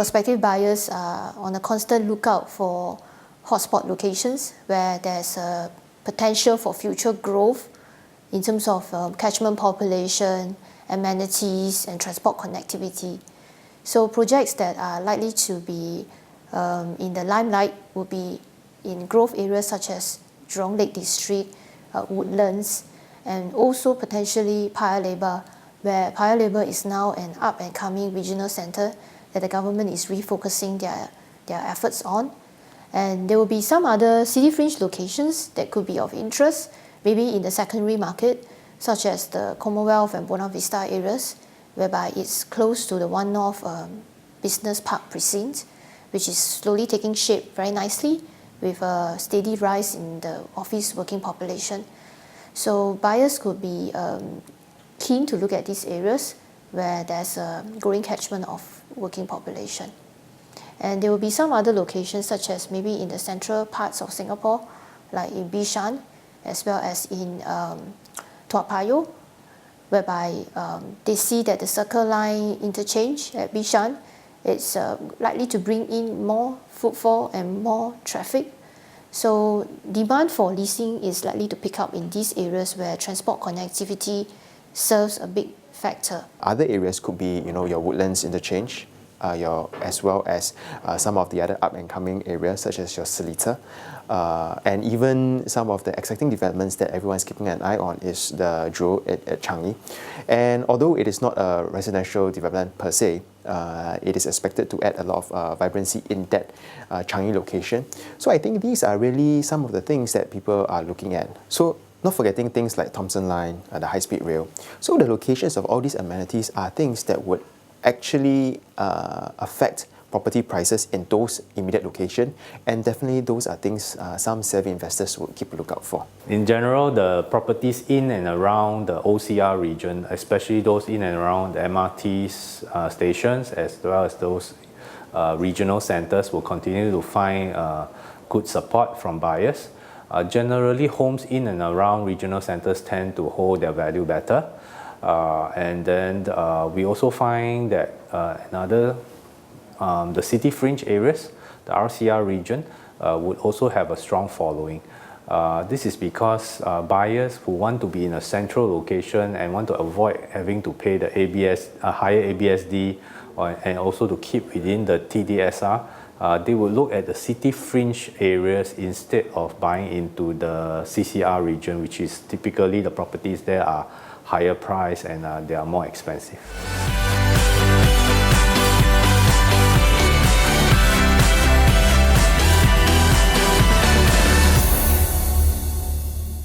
prospective buyers are on a constant lookout for hotspot locations where there's a potential for future growth in terms of catchment population, amenities, and transport connectivity. So projects that are likely to be in the limelight will be in growth areas such as Jurong Lake District, Woodlands, and also potentially Paya Lebar, where Paya Lebar is now an up-and-coming regional centre that the government is refocusing their efforts on. And there will be some other city fringe locations that could be of interest, maybe in the secondary market, such as the Commonwealth and Buona Vista areas, whereby it's close to the One North Business Park precinct, which is slowly taking shape very nicely with a steady rise in the office working population. So buyers could be keen to look at these areas where there's a growing catchment of working population. And there will be some other locations such as maybe in the central parts of Singapore, like in Bishan, as well as in Toa Payoh, whereby they see that the Circle Line interchange at Bishan is likely to bring in more footfall and more traffic. So demand for leasing is likely to pick up in these areas where transport connectivity serves a big factor. Other areas could be, your Woodlands interchange, as well as some of the other up-and-coming areas such as your Seletar, and even some of the exciting developments that everyone's keeping an eye on is the Jewel at Changi. And although it is not a residential development per se, it is expected to add a lot of vibrancy in that Changi location. So I think these are really some of the things that people are looking at. So not forgetting things like Thomson Line, the high-speed rail. So the locations of all these amenities are things that would actually affect property prices in those immediate locations, and definitely those are things some savvy investors would keep a lookout for. In general, the properties in and around the OCR region, especially those in and around the MRT stations, as well as those regional centres, will continue to find good support from buyers. Generally, homes in and around regional centres tend to hold their value better. And then we also find that the city fringe areas, the RCR region, would also have a strong following. This is because buyers who want to be in a central location and want to avoid having to pay the higher ABSD and also to keep within the TDSR, they would look at the city fringe areas instead of buying into the CCR region, which is typically the properties there are higher price and they are more expensive.